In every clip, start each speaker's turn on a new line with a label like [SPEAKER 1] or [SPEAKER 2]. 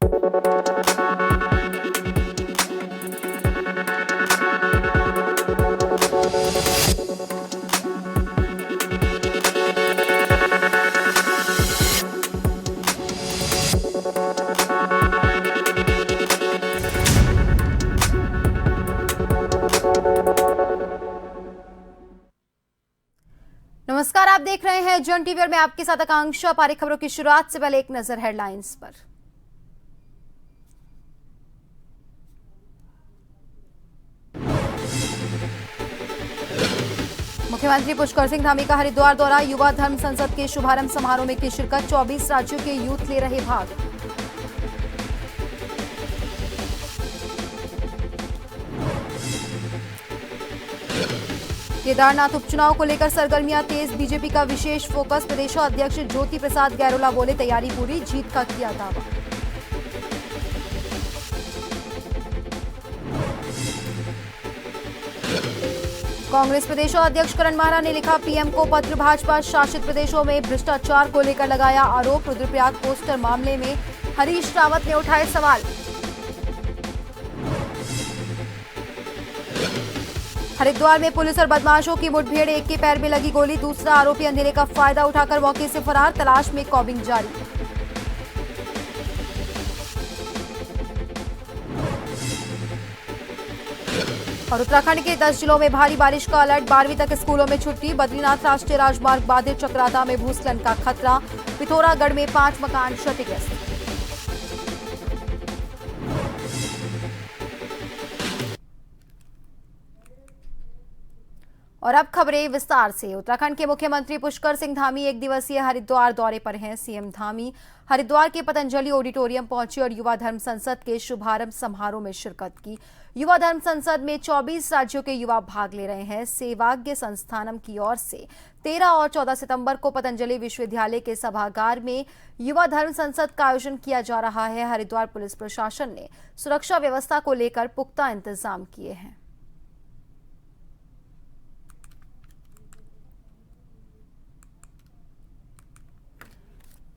[SPEAKER 1] नमस्कार, आप देख रहे हैं जन टीवी और मैं आपके साथ आकांक्षा पारिक। खबरों की शुरुआत से पहले एक नजर हेडलाइंस पर। मुख्यमंत्री पुष्कर सिंह धामी का हरिद्वार दौरा, युवा धर्म संसद के शुभारंभ समारोह में की शिरकत, 24 राज्यों के यूथ ले रहे भाग। केदारनाथ उपचुनाव को लेकर सरगर्मियां तेज, बीजेपी का विशेष फोकस। प्रदेशाध्यक्ष ज्योति प्रसाद गैरोला बोले, तैयारी पूरी, जीत का किया दावा। कांग्रेस प्रदेशाध्यक्ष करण माहरा ने लिखा पीएम को पत्र, भाजपा शासित प्रदेशों में भ्रष्टाचार को लेकर लगाया आरोप। रुद्रप्रयाग पोस्टर मामले में हरीश रावत ने उठाए सवाल। हरिद्वार में पुलिस और बदमाशों की मुठभेड़, एक के पैर में लगी गोली, दूसरा आरोपी अंधेरे का फायदा उठाकर मौके से फरार, तलाश में कॉबिंग जारी। और उत्तराखंड के 10 जिलों में भारी बारिश का अलर्ट, 12वीं तक स्कूलों में छुट्टी। बद्रीनाथ राष्ट्रीय राजमार्ग बाधित, चक्राता में भूस्खलन का खतरा। पिथौरागढ़ में 5 मकान क्षतिग्रस्त। और अब खबरें विस्तार से। उत्तराखंड के मुख्यमंत्री पुष्कर सिंह धामी एक दिवसीय हरिद्वार दौरे पर हैं। सीएम धामी हरिद्वार के पतंजलि ऑडिटोरियम पहुंचे और युवा धर्म संसद के शुभारंभ समारोह में शिरकत की। युवा धर्म संसद में 24 राज्यों के युवा भाग ले रहे हैं। सेवाग्य संस्थानम की ओर से 13 और 14 सितंबर को पतंजलि विश्वविद्यालय के सभागार में युवा धर्म संसद का आयोजन किया जा रहा है। हरिद्वार पुलिस प्रशासन ने सुरक्षा व्यवस्था को लेकर पुख्ता इंतजाम किए हैं।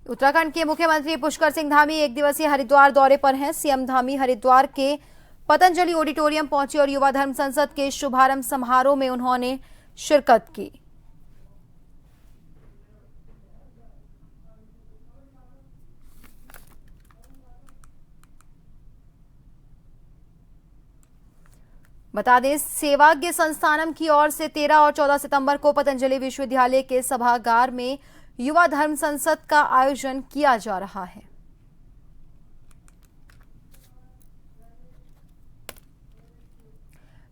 [SPEAKER 1] उत्तराखंड के मुख्यमंत्री पुष्कर सिंह धामी एक दिवसीय हरिद्वार दौरे पर हैं। सीएम धामी हरिद्वार के पतंजलि ऑडिटोरियम पहुंचे और युवा धर्म संसद के शुभारंभ समारोह में उन्होंने शिरकत की। बता दें, सेवाग्य संस्थानम की ओर से 13 और 14 सितंबर को पतंजलि विश्वविद्यालय के सभागार में युवा धर्म संसद का आयोजन किया जा रहा है।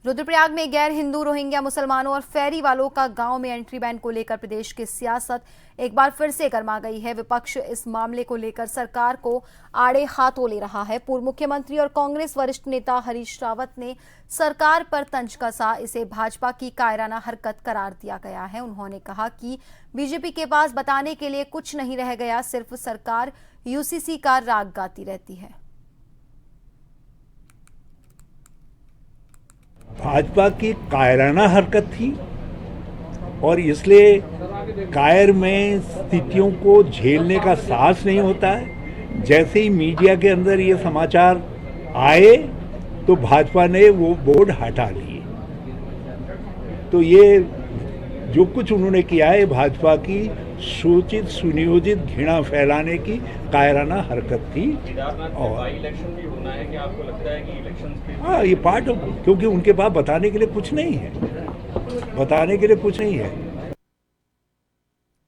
[SPEAKER 1] रुद्रप्रयाग में गैर हिंदू, रोहिंग्या मुसलमानों और फेरी वालों का गांव में एंट्री बैन को लेकर प्रदेश की सियासत एक बार फिर से गर्मा गई है। विपक्ष इस मामले को लेकर सरकार को आड़े हाथों ले रहा है। पूर्व मुख्यमंत्री और कांग्रेस वरिष्ठ नेता हरीश रावत ने सरकार पर तंज कसा, इसे भाजपा की कायराना हरकत करार दिया गया है। उन्होंने कहा कि बीजेपी के पास बताने के लिए कुछ नहीं रह गया, सिर्फ सरकार यूसीसी का राग गाती रहती है।
[SPEAKER 2] भाजपा की कायराना हरकत थी और इसलिए कायर में स्थितियों को झेलने का साहस नहीं होता है। जैसे ही मीडिया के अंदर ये समाचार आए तो भाजपा ने वो बोर्ड हटा लिए। तो ये जो कुछ उन्होंने किया है भाजपा की सूचित सुनियोजित घृणा फैलाने की कायराना हरकत थी। और इलेक्शन भी होना है, क्या आपको लगता है कि इलेक्शन? हाँ, ये पार्ट, क्योंकि उनके पास बताने के लिए कुछ नहीं है, बताने के लिए कुछ नहीं है।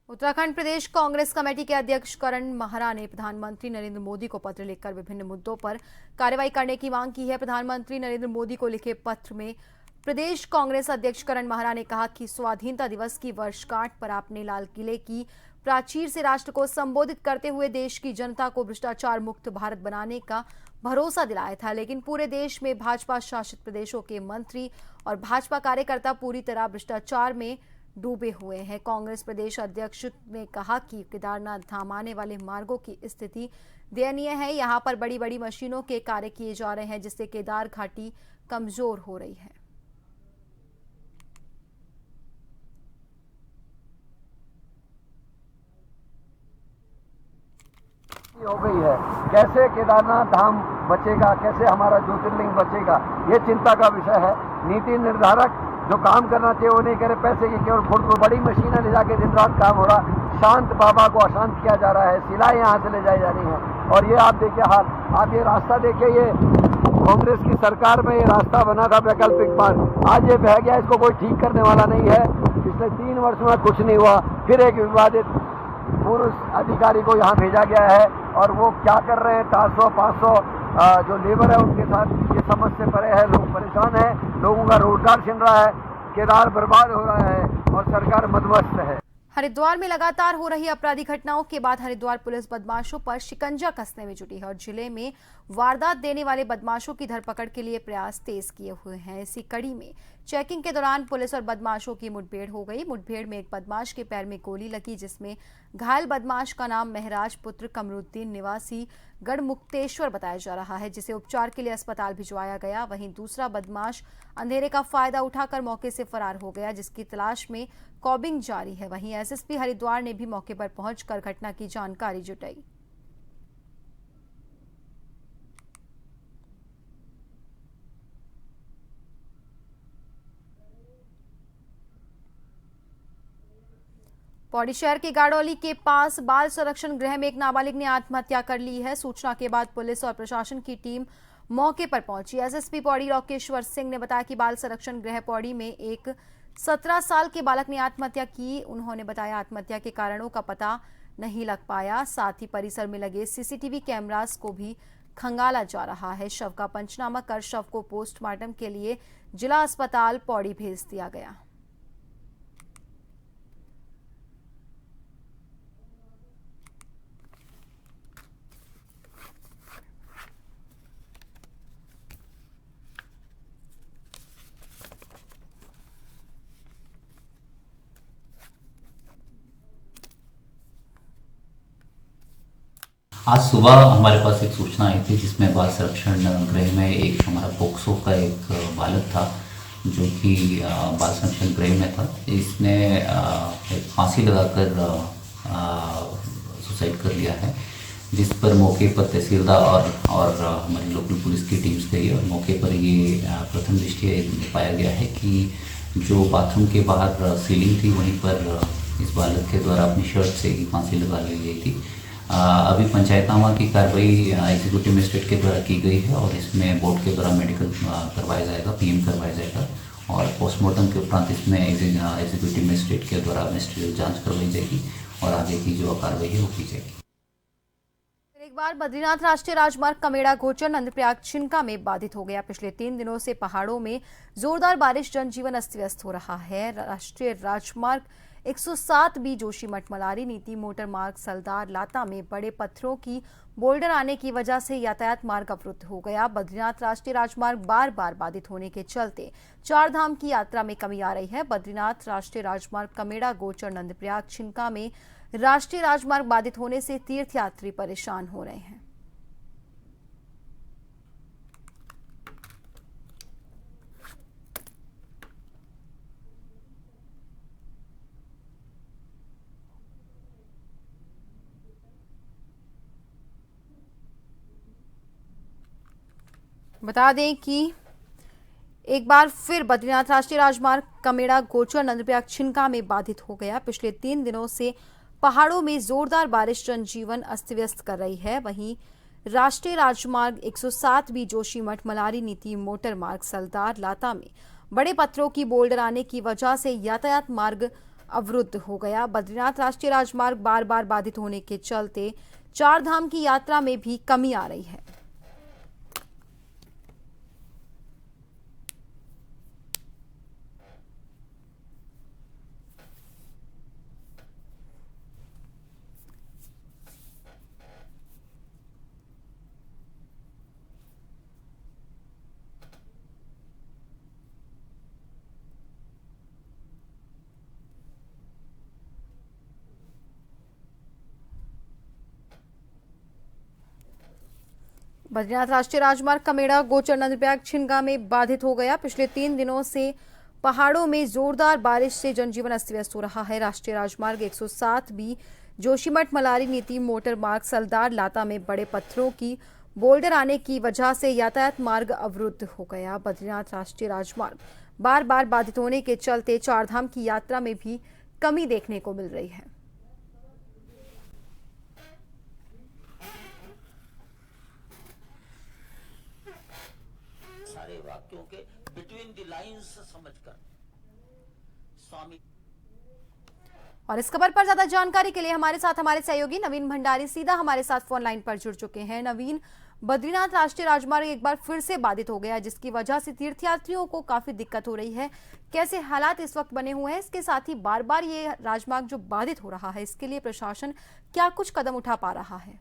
[SPEAKER 1] उत्तराखंड प्रदेश कांग्रेस कमेटी के अध्यक्ष करण माहरा ने प्रधानमंत्री नरेंद्र मोदी को पत्र लिखकर विभिन्न मुद्दों पर कार्रवाई करने की मांग की है। प्रधानमंत्री नरेंद्र मोदी को लिखे पत्र में प्रदेश कांग्रेस अध्यक्ष करण माहरा ने कहा कि स्वाधीनता दिवस की वर्षगांठ पर आपने लाल किले की प्राचीर से राष्ट्र को संबोधित करते हुए देश की जनता को भ्रष्टाचार मुक्त भारत बनाने का भरोसा दिलाया था, लेकिन पूरे देश में भाजपा शासित प्रदेशों के मंत्री और भाजपा कार्यकर्ता पूरी तरह भ्रष्टाचार में डूबे हुए हैं। कांग्रेस प्रदेश अध्यक्ष ने कहा कि केदारनाथ धाम आने वाले मार्गों की स्थिति दयनीय है। यहां पर बड़ी बड़ी मशीनों के कार्य किए जा रहे हैं, जिससे केदार घाटी कमजोर हो रही है।
[SPEAKER 3] हो गई है। कैसे केदारनाथ धाम बचेगा, कैसे हमारा ज्योतिर्लिंग बचेगा, ये चिंता का विषय है। नीति निर्धारक जो काम करना चाहिए वो नहीं करे, पैसे की केवल खुद को बड़ी मशीनें ले जाके दिन रात काम हो रहा। शांत बाबा को अशांत किया जा रहा है, शिलाएं यहाँ से ले जाई जा रही हैं। और ये आप देखिए हाल, आप ये रास्ता देखिए, ये कांग्रेस की सरकार में ये रास्ता बना था वैकल्पिक मार्ग, आज ये बह गया, इसको कोई ठीक करने वाला नहीं है। पिछले 3 वर्ष में कुछ नहीं हुआ, फिर एक विवादित पूर्व अधिकारी को यहाँ भेजा गया है और वो क्या कर रहे हैं, 400-500 जो लेबर है उनके साथ ये समझ से परे है। लोग परेशान हैं, लोगों का रोजगार छिन रहा है, केदार बर्बाद हो रहा है और सरकार मदमस्त है।
[SPEAKER 1] हरिद्वार में लगातार हो रही अपराधी घटनाओं के बाद हरिद्वार पुलिस बदमाशों पर शिकंजा कसने में जुटी है और जिले में वारदात देने वाले बदमाशों की धरपकड़ के लिए प्रयास तेज किए हुए हैं। इसी कड़ी में चेकिंग के दौरान पुलिस और बदमाशों की मुठभेड़ हो गई। मुठभेड़ में एक बदमाश के पैर में गोली लगी, जिसमें घायल बदमाश का नाम महराज पुत्र कमरुद्दीन निवासी गढ़मुक्तेश्वर बताया जा रहा है, जिसे उपचार के लिए अस्पताल भिजवाया गया। वहीं दूसरा बदमाश अंधेरे का फायदा उठाकर मौके से फरार हो गया, जिसकी तलाश में कॉबिंग जारी है। वहीं एसएसपी हरिद्वार ने भी मौके पर पहुंचकर घटना की जानकारी जुटाई। पौड़ी शहर के गाड़ौली के पास बाल संरक्षण गृह में एक नाबालिग ने आत्महत्या कर ली है। सूचना के बाद पुलिस और प्रशासन की टीम मौके पर पहुंची। एसएसपी पौड़ी लोकेश्वर सिंह ने बताया कि बाल संरक्षण गृह पौड़ी में एक 17 साल के बालक ने आत्महत्या की। उन्होंने बताया आत्महत्या के कारणों का पता नहीं लग पाया, साथ ही परिसर में लगे सीसीटीवी कैमरास को भी खंगाला जा रहा है। शव का पंचनामा कर शव को पोस्टमार्टम के लिए जिला अस्पताल पौड़ी भेज दिया गया।
[SPEAKER 4] आज सुबह हमारे पास एक सूचना आई थी जिसमें बाल संरक्षण गृह में एक हमारा पोक्सो का एक बालक था जो कि बाल संरक्षण गृह में था। इसने एक फांसी लगाकर सुसाइड कर लिया है, जिस पर मौके पर तहसीलदार और हमारी लोकल पुलिस की टीम्स गई और मौके पर ये प्रथम दृष्टया पाया गया है कि जो बाथरूम के बाहर सीलिंग थी वहीं पर इस बालक के द्वारा अपनी शर्ट से ही फांसी लगा ली गई थी। अभी पंचायतनामा की कार्रवाई एग्जीक्यूटिव मजिस्ट्रेट के द्वारा की गई है और इसमें बोर्ड के द्वारा मेडिकल करवाया जाएगा, पीएम करवाया जाएगा और पोस्टमार्टम के उपरांत इसमें एग्जीक्यूटिव मजिस्ट्रेट के द्वारा मिनिस्ट्रियल जांच करवाई जाएगी और आगे की जो कार्रवाई है वो की जाएगी।
[SPEAKER 1] एक बार बद्रीनाथ राष्ट्रीय राजमार्ग कमेड़ा गोचर नंदप्रयाग छिनका में बाधित हो गया। पिछले 3 दिनों से पहाड़ों में जोरदार बारिश, जनजीवन अस्त व्यस्त हो रहा है। राष्ट्रीय राजमार्ग 107B जोशीमठ मलारी नीति मोटर मार्ग सलदार लाता में बड़े पत्थरों की बोल्डर आने की वजह से यातायात मार्ग अवरुद्ध हो गया। बद्रीनाथ राष्ट्रीय राजमार्ग बार बार बाधित होने के चलते 4 धाम की यात्रा में कमी आ रही है। बद्रीनाथ राष्ट्रीय राजमार्ग कमेड़ा गोचर नंदप्रयाग छिनका में राष्ट्रीय राजमार्ग बाधित होने से तीर्थयात्री परेशान हो रहे हैं। बता दें कि एक बार फिर बद्रीनाथ राष्ट्रीय राजमार्ग कमेड़ा गोचर नंदप्रयाग छिनका में बाधित हो गया। पिछले 3 दिनों से पहाड़ों में जोरदार बारिश जनजीवन अस्त व्यस्त कर रही है। वहीं राष्ट्रीय राजमार्ग 107B जोशीमठ मलारी नीति मोटर मार्ग सलदार लाता में बड़े पत्थरों की बोल्डर आने की वजह से यातायात मार्ग अवरुद्ध हो गया। बद्रीनाथ राष्ट्रीय राजमार्ग बार बार बाधित होने के चलते 4 धाम की यात्रा में भी कमी आ रही है। बद्रीनाथ राष्ट्रीय राजमार्ग कमेड़ा गोचर नंदप्रयाग छिनका में बाधित हो गया। पिछले 3 दिनों से पहाड़ों में जोरदार बारिश से जनजीवन अस्त व्यस्त हो रहा है। राष्ट्रीय राजमार्ग 107 बी जोशीमठ मलारी नीति मोटर मार्ग सलदार लाता में बड़े पत्थरों की बोल्डर आने की वजह से यातायात मार्ग अवरुद्ध हो गया। बद्रीनाथ राष्ट्रीय राजमार्ग बार बार बाधित होने के चलते चारधाम की यात्रा में भी कमी देखने को मिल रही है।
[SPEAKER 5] सारे वाक्यों के बिटवीन द लाइंस समझकर स्वामी।
[SPEAKER 1] और इस खबर पर ज्यादा जानकारी के लिए हमारे साथ हमारे सहयोगी नवीन भंडारी सीधा हमारे साथ फोन लाइन पर जुड़ चुके हैं। नवीन, बद्रीनाथ राष्ट्रीय राजमार्ग एक बार फिर से बाधित हो गया, जिसकी वजह से तीर्थयात्रियों को काफी दिक्कत हो रही है। कैसे हालात इस वक्त बने हुए हैं? इसके साथ ही बार बार ये राजमार्ग जो बाधित हो रहा है, इसके लिए प्रशासन क्या कुछ कदम उठा पा रहा है?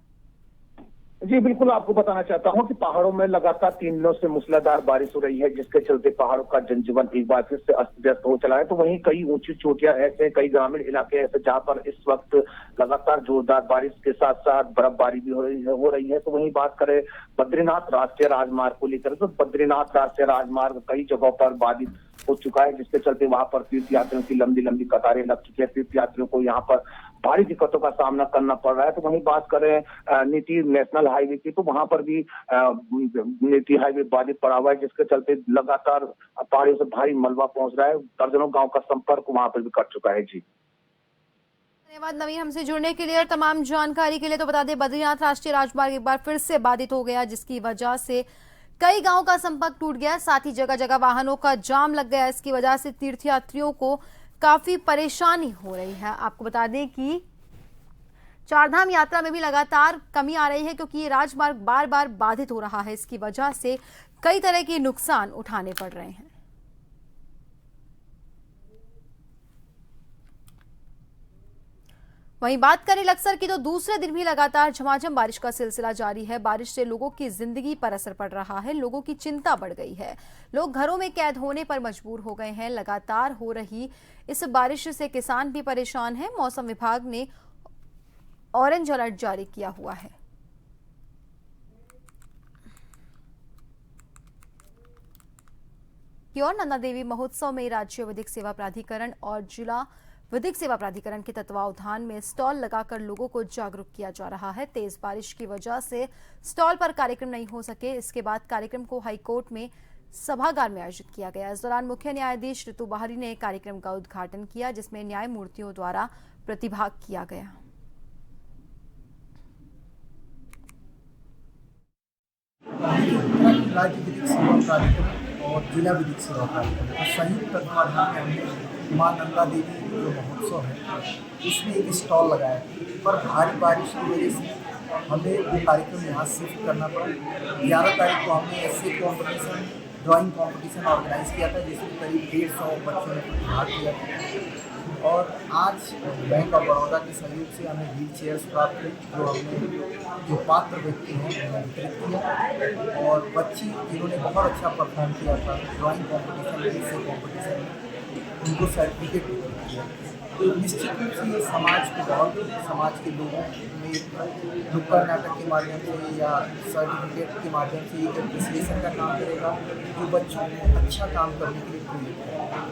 [SPEAKER 6] जी बिल्कुल, आपको बताना चाहता हूं कि पहाड़ों में लगातार 3 दिनों से मूसलाधार बारिश हो रही है, जिसके चलते पहाड़ों का जनजीवन एक बार फिर से अस्त व्यस्त हो चला है। तो वहीं कई ऊंची चोटियां ऐसे, कई ग्रामीण इलाके ऐसे जहां पर इस वक्त लगातार जोरदार बारिश के साथ साथ बर्फबारी भी हो रही है। तो वहीं बात करें बद्रीनाथ राष्ट्रीय राजमार्ग को लेकर, तो बद्रीनाथ राष्ट्रीय राजमार्ग कई जगहों पर बाधित हो चुका है, जिसके चलते वहां पर तीर्थयात्रियों की लंबी लंबी कतारें लग चुकी है। तीर्थयात्रियों को यहाँ पर भारी दिक्कतों का सामना करना पड़ रहा है। तो वहीं बात करें नीति नेशनल हाईवे की, तो वहां पर भी नीति हाईवे बाधित पड़ा हुआ है, जिसके चलते लगातार पहाड़ियों से भारी मलबा पहुंच रहा है। दर्जनों गांव का संपर्क वहां पर भी कट चुका है। जी
[SPEAKER 1] धन्यवाद नवीन, हमसे जुड़ने के लिए और तमाम जानकारी के लिए। तो बता दें, बद्रीनाथ राष्ट्रीय राजमार्ग एक बार फिर से बाधित हो गया, जिसकी वजह से कई गांवों का संपर्क टूट गया, साथ ही जगह जगह वाहनों का जाम लग गया। इसकी वजह से तीर्थयात्रियों को काफी परेशानी हो रही है। आपको बता दें कि चारधाम यात्रा में भी लगातार कमी आ रही है, क्योंकि ये राजमार्ग बार बार बाधित हो रहा है। इसकी वजह से कई तरह के नुकसान उठाने पड़ रहे हैं। वहीं बात करें लक्सर की, तो दूसरे दिन भी लगातार झमाझम बारिश का सिलसिला जारी है। बारिश से लोगों की जिंदगी पर असर पड़ रहा है, लोगों की चिंता बढ़ गई है, लोग घरों में कैद होने पर मजबूर हो गए हैं। लगातार हो रही इस बारिश से किसान भी परेशान हैं। मौसम विभाग ने ऑरेंज अलर्ट जारी किया हुआ है। और नंदा देवी महोत्सव में राज्य विधिक सेवा प्राधिकरण और जिला विधिक सेवा प्राधिकरण के तत्वावधान में स्टॉल लगाकर लोगों को जागरूक किया जा रहा है। तेज बारिश की वजह से स्टॉल पर कार्यक्रम नहीं हो सके। इसके बाद कार्यक्रम को हाईकोर्ट में सभागार में आयोजित किया गया। इस दौरान मुख्य न्यायाधीश ऋतु बाहरी ने कार्यक्रम का उद्घाटन किया, जिसमें न्यायमूर्तियों द्वारा प्रतिभाग किया गया।
[SPEAKER 7] राज्य विधिक सेवा प्राधिकरण और जिला विधिक सेवा प्राधिकरण का संयुक्त तत्वाधान में हमने मां नंदा देवी जो महोत्सव है उसमें एक स्टॉल लगाया, पर भारी बारिश की वजह से हमें वो कार्यक्रम यहाँ शिफ्ट करना पड़ा। 11 तारीख को हमने ऐसे कॉम्पिटिशन, ड्राइंग कॉम्पिटिशन ऑर्गेनाइज किया था, जिसमें करीब 150 बच्चों ने प्रतिभाग किया था। और आज बैंक ऑफ बड़ौदा के सहयोग से हमें व्हील चेयर्स प्राप्त हुई, जो हमने जो पात्र व्यक्ति हैं उन्हें वितरित किया। और बच्ची जिन्होंने बहुत अच्छा परफॉर्म किया था ड्राइंग कॉम्पिटिशन में, इससे कॉम्पिटिशन में, उनको सर्टिफिकेट वितरित किया। तो निश्चित रूप से ये समाज को बहुत, समाज के लोगों में नुक्कड़ नाटक के माध्यम से या सर्टिफिकेट के माध्यम से एक एप्रिसिएशन का काम करेगा, जो बच्चों को अच्छा काम करने के लिए प्रेरित करेगा।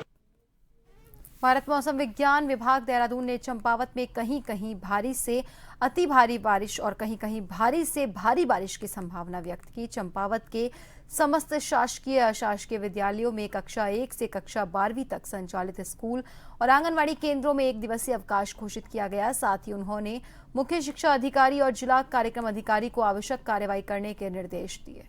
[SPEAKER 1] भारत मौसम विज्ञान विभाग देहरादून ने चंपावत में कहीं कहीं भारी से अति भारी बारिश और कहीं कहीं भारी से भारी बारिश की संभावना व्यक्त की। चंपावत के समस्त शासकीय अशासकीय विद्यालयों में कक्षा 1 से कक्षा 12वीं तक संचालित स्कूल और आंगनवाड़ी केंद्रों में 1 दिवसीय अवकाश घोषित किया गया। साथ ही उन्होंने मुख्य शिक्षा अधिकारी और जिला कार्यक्रम अधिकारी को आवश्यक कार्रवाई करने के निर्देश दिए।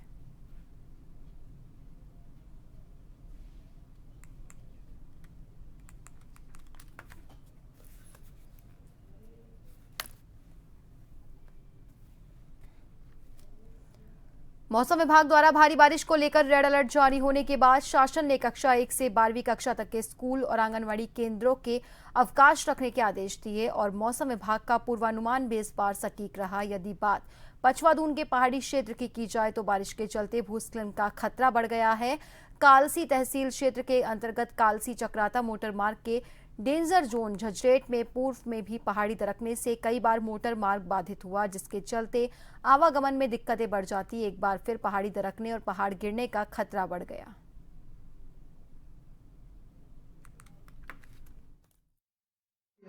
[SPEAKER 1] मौसम विभाग द्वारा भारी बारिश को लेकर रेड अलर्ट जारी होने के बाद शासन ने कक्षा 1 से 12वीं कक्षा तक के स्कूल और आंगनवाड़ी केंद्रों के अवकाश रखने के आदेश दिए। और मौसम विभाग का पूर्वानुमान भी इस बार सटीक रहा। यदि बात पछवा दून के पहाड़ी क्षेत्र की जाए तो बारिश के चलते भूस्खलन का खतरा बढ़ गया है। कालसी तहसील क्षेत्र के अंतर्गत कालसी चक्राता मोटर मार्ग के डेंजर जोन झजरेट में पूर्व में भी पहाड़ी दरकने से कई बार मोटर मार्ग बाधित हुआ, जिसके चलते आवागमन में दिक्कतें बढ़ जाती। एक बार फिर पहाड़ी दरकने और पहाड़ गिरने का खतरा बढ़ गया।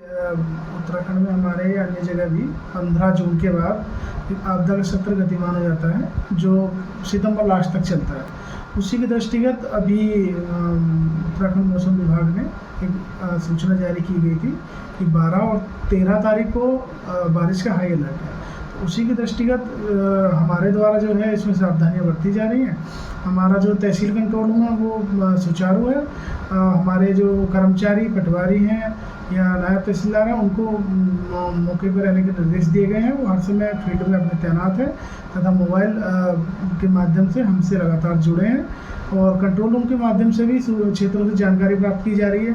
[SPEAKER 7] उत्तराखंड में हमारे या अन्य जगह भी 15 जून के बाद एक आपदा का सत्र गतिमान हो जाता है जो सितंबर लास्ट तक चलता है। उसी के दृष्टिगत अभी उत्तराखंड मौसम विभाग ने एक सूचना जारी की गई थी कि 12 और 13 तारीख को बारिश का हाई अलर्ट है। तो उसी के दृष्टिगत हमारे द्वारा जो है इसमें सावधानियां बरती जा रही हैं। हमारा जो तहसील कंट्रोल रूम है वो सुचारू है। हमारे जो कर्मचारी पटवारी हैं या नायब तहसीलदार हैं उनको मौके पर रहने के निर्देश दिए गए हैं। वो हर समय फील्ड में अपने तैनात है तथा मोबाइल के माध्यम से हमसे लगातार जुड़े हैं और कंट्रोल रूम के माध्यम से भी क्षेत्रों से जानकारी प्राप्त की जा रही है।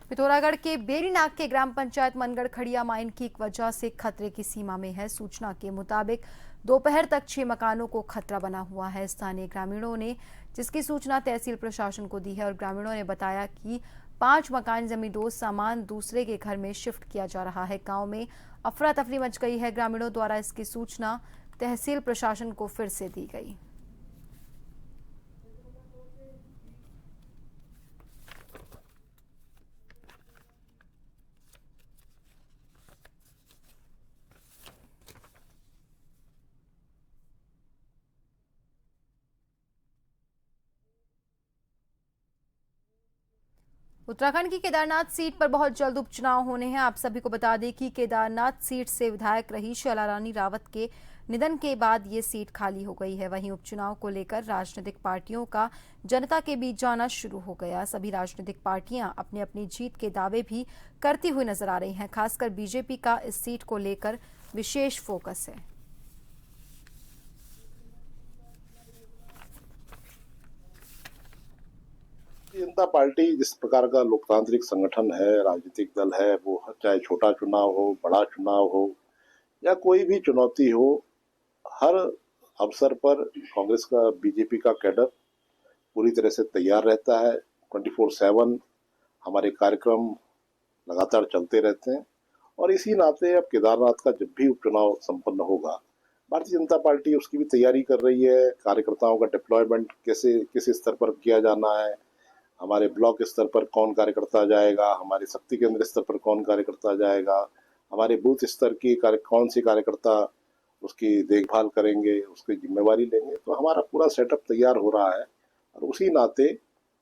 [SPEAKER 1] पिथौरागढ़ के बेरीनाग के ग्राम पंचायत मनगढ़ खड़िया माइन की एक वजह से खतरे की सीमा में है। सूचना के मुताबिक दोपहर तक 6 मकानों को खतरा बना हुआ है। स्थानीय ग्रामीणों ने जिसकी सूचना तहसील प्रशासन को दी है और ग्रामीणों ने बताया कि 5 मकान जमींदोज सामान दूसरे के घर में शिफ्ट किया जा रहा है। गांव में अफरा तफरी मच गई है। ग्रामीणों द्वारा इसकी सूचना तहसील प्रशासन को फिर से दी गई। उत्तराखंड की केदारनाथ सीट पर बहुत जल्द उपचुनाव होने हैं। आप सभी को बता दें कि केदारनाथ सीट से विधायक रही शैला रानी रावत के निधन के बाद ये सीट खाली हो गई है। वहीं उपचुनाव को लेकर राजनीतिक पार्टियों का जनता के बीच जाना शुरू हो गया। सभी राजनीतिक पार्टियां अपनी अपनी जीत के दावे भी करती हुई नजर आ रही हैं। खासकर बीजेपी का इस सीट को लेकर विशेष फोकस है।
[SPEAKER 8] जनता पार्टी जिस प्रकार का लोकतांत्रिक संगठन है, राजनीतिक दल है, वो चाहे छोटा चुनाव हो, बड़ा चुनाव हो या कोई भी चुनौती हो, हर अवसर पर कांग्रेस का बीजेपी का कैडर पूरी तरह से तैयार रहता है। 24/7 हमारे कार्यक्रम लगातार चलते रहते हैं और इसी नाते अब केदारनाथ का जब भी उपचुनाव संपन्न होगा, भारतीय जनता पार्टी उसकी भी तैयारी कर रही है। कार्यकर्ताओं का डिप्लॉयमेंट कैसे किस स्तर पर किया जाना है, हमारे ब्लॉक स्तर पर कौन कार्यकर्ता जाएगा, हमारे शक्ति केंद्र स्तर पर कौन कार्यकर्ता जाएगा, हमारे बूथ स्तर की कौन सी कार्यकर्ता उसकी देखभाल करेंगे, उसकी जिम्मेवारी लेंगे। तो हमारा पूरा सेटअप तैयार हो रहा है और उसी नाते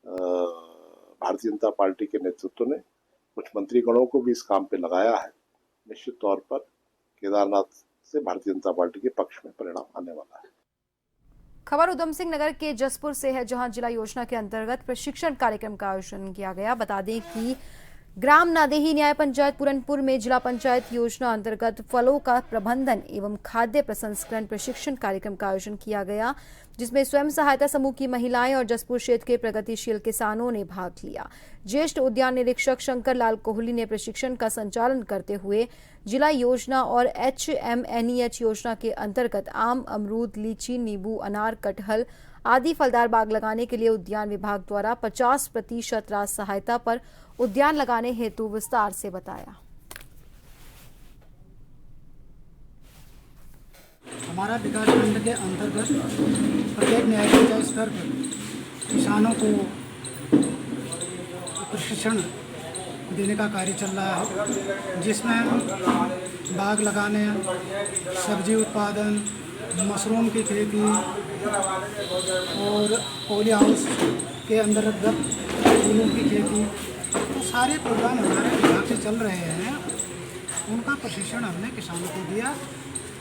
[SPEAKER 8] भारतीय जनता पार्टी के नेतृत्व ने कुछ मंत्रीगणों को भी इस काम पे लगाया है। निश्चित तौर पर केदारनाथ से भारतीय जनता पार्टी के पक्ष में परिणाम आने वाला है।
[SPEAKER 1] खबर उधम सिंह नगर के जसपुर से है, जहां जिला योजना के अंतर्गत प्रशिक्षण कार्यक्रम का आयोजन किया गया। बता दें कि ग्राम नादेही न्याय पंचायत पूरनपुर में जिला पंचायत योजना अंतर्गत फलों का प्रबंधन एवं खाद्य प्रसंस्करण प्रशिक्षण कार्यक्रम का आयोजन किया गया, जिसमें स्वयं सहायता समूह की महिलाएं और जसपुर क्षेत्र के प्रगतिशील किसानों ने भाग लिया। ज्येष्ठ उद्यान निरीक्षक शंकर लाल कोहली ने प्रशिक्षण का संचालन करते हुए जिला योजना और HMNEH योजना के अंतर्गत आम, अमरूद, लीची, नींबू, अनार, कटहल आदि फलदार बाग लगाने के लिए उद्यान विभाग द्वारा 50% राशि सहायता पर उद्यान लगाने हेतु विस्तार से बताया।
[SPEAKER 9] हमारा विकास खंड के अंतर्गत प्रत्येक न्याय पंचायत स्तर पर किसानों को प्रशिक्षण देने का कार्य चल रहा है, जिसमें बाग लगाने, सब्जी उत्पादन, मशरूम की खेती और पॉली हाउस के अंतर्गत फूलों की खेती, तो सारे प्रोग्राम हमारे विभाग से चल रहे हैं। उनका प्रशिक्षण हमने किसानों को दिया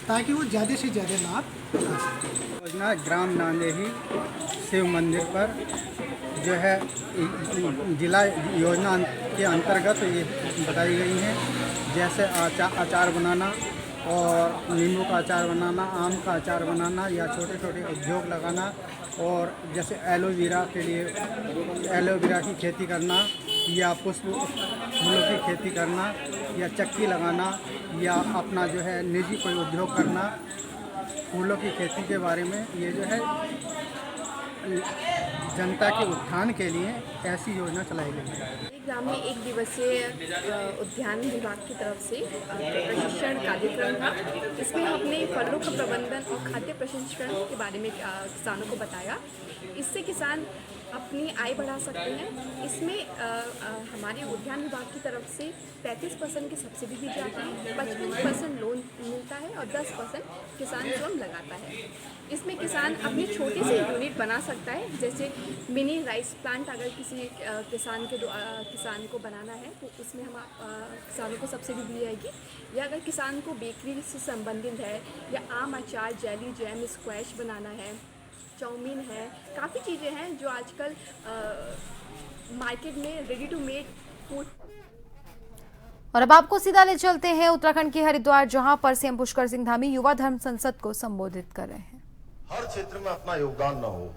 [SPEAKER 9] ताकि वो ज़्यादा से ज़्यादा लाभ उठा सकें।
[SPEAKER 10] योजना ग्राम नांदेही शिव मंदिर पर जो है जिला योजना के अंतर्गत ये बताई गई हैं, जैसे अचार बनाना और नींबू का अचार बनाना, आम का अचार बनाना या छोटे छोटे उद्योग लगाना, और जैसे एलोवेरा के लिए एलोवेरा की खेती करना या पुष्प फूलों की खेती करना या चक्की लगाना या अपना जो है निजी कोई उद्योग करना, फूलों की खेती के बारे में ये जो है जनता के उत्थान के लिए ऐसी योजना चलाई गई है।
[SPEAKER 11] ग्राम में 1 दिवसीय उद्यान विभाग की तरफ से प्रशिक्षण कार्यक्रम था। इसमें हमने फलों का प्रबंधन और खाद्य प्रसंस्करण के बारे में किसानों को बताया। इससे किसान अपनी आय बढ़ा सकते हैं। इसमें हमारे उद्यान विभाग की तरफ से 35% की सब्सिडी दी जाती है, 55% लोन मिलता है और 10% किसान स्वयं लगाता है। इसमें किसान अपनी छोटी सी यूनिट बना सकता है, जैसे मिनी राइस प्लांट अगर किसी किसान को बनाना है तो उसमें हम किसानों को सब्सिडी दी जाएगी। या अगर किसान को बेकरी से संबंधित है या आम अचार, जेली, जैम, स्क्वैश बनाना है, चाउमीन है, काफ़ी चीज़ें हैं जो आजकल मार्केट में रेडी टू मेड फूड।
[SPEAKER 1] और अब आपको सीधा ले चलते हैं उत्तराखंड के हरिद्वार, जहां पर सीएम पुष्कर सिंह धामी युवा धर्म संसद को संबोधित कर रहे हैं।
[SPEAKER 12] हर क्षेत्र में अपना योगदान न हो,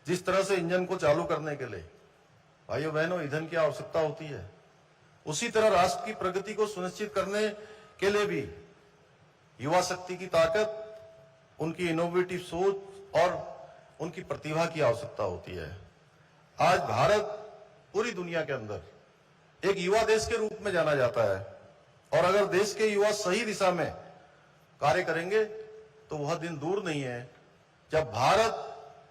[SPEAKER 12] जिस तरह से इंजन को चालू करने के लिए भाइयों बहनों ईंधन की आवश्यकता होती है, उसी तरह राष्ट्र की प्रगति को सुनिश्चित करने के लिए भी युवा शक्ति की ताकत, उनकी इनोवेटिव सोच और उनकी प्रतिभा की आवश्यकता होती है। आज भारत पूरी दुनिया के अंदर एक युवा देश के रूप में जाना जाता है, और अगर देश के युवा सही दिशा में कार्य करेंगे तो वह दिन दूर नहीं है जब भारत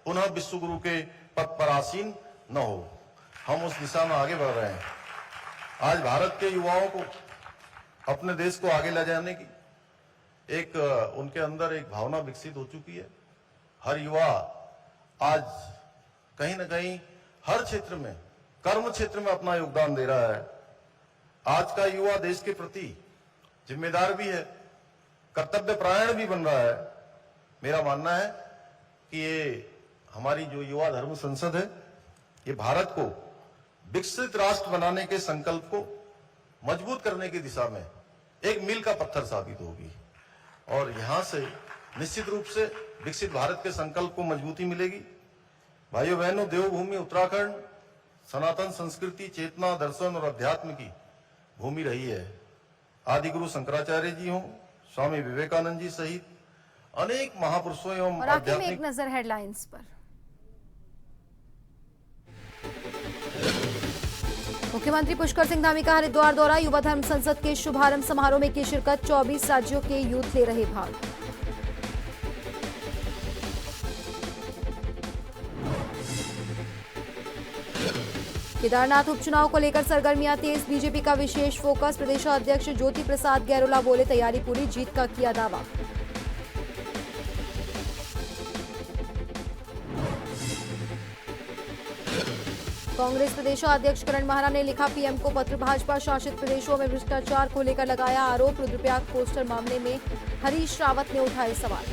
[SPEAKER 12] पुनः विश्व गुरु के पद पर आसीन न हो। हम उस दिशा में आगे बढ़ रहे हैं। आज भारत के युवाओं को अपने देश को आगे ले जाने की एक उनके अंदर एक भावना विकसित हो चुकी है। हर युवा आज कहीं ना कहीं हर क्षेत्र में, कर्म क्षेत्र में अपना योगदान दे रहा है। आज का युवा देश के प्रति जिम्मेदार भी है, कर्तव्य परायण भी बन रहा है। मेरा मानना है कि ये हमारी जो युवा धर्म संसद है, ये भारत को विकसित राष्ट्र बनाने के संकल्प को मजबूत करने की दिशा में एक मील का पत्थर साबित होगी, और यहां से निश्चित रूप से विकसित भारत के संकल्प को मजबूती मिलेगी। भाइयों बहनों, देवभूमि उत्तराखंड सनातन संस्कृति, चेतना, दर्शन और अध्यात्म की भूमि रही है। आदि गुरु शंकराचार्य जी हों, स्वामी विवेकानंद जी सहित अनेक महापुरुषों एवं
[SPEAKER 1] और आखिर में एक नजर हेडलाइंस पर। मुख्यमंत्री पुष्कर सिंह धामी का हरिद्वार दौरा, युवा धर्म संसद के शुभारंभ समारोह में की शिरकत, 24 राज्यों के यूथ ले रहे भाग। केदारनाथ उपचुनाव को लेकर सरगर्मियां तेज, बीजेपी का विशेष फोकस, प्रदेशाध्यक्ष ज्योति प्रसाद गैरोला बोले तैयारी पूरी, जीत का किया दावा। कांग्रेस प्रदेशाध्यक्ष करण माहरा ने लिखा पीएम को पत्र, भाजपा शासित प्रदेशों में भ्रष्टाचार को लेकर लगाया आरोप, रुद्रप्रयाग पोस्टर मामले में हरीश रावत ने उठाए सवाल।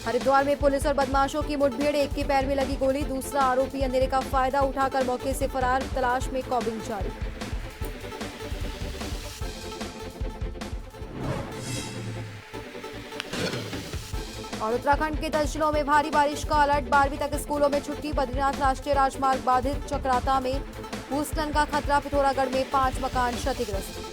[SPEAKER 1] हरिद्वार में पुलिस और बदमाशों की मुठभेड़, एक के पैर में लगी गोली, दूसरा आरोपी अंधेरे का फायदा उठाकर मौके से फरार, तलाश में कॉबिंग जारी। और उत्तराखंड के 10 जिलों में भारी बारिश का अलर्ट, 12वीं तक स्कूलों में छुट्टी, बद्रीनाथ राष्ट्रीय राजमार्ग बाधित, चक्राता में भूस्खलन का खतरा, पिथौरागढ़ में 5 मकान क्षतिग्रस्त।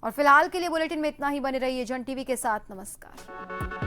[SPEAKER 1] और फिलहाल के लिए बुलेटिन में इतना ही। बने रहिए जन टीवी के साथ। नमस्कार।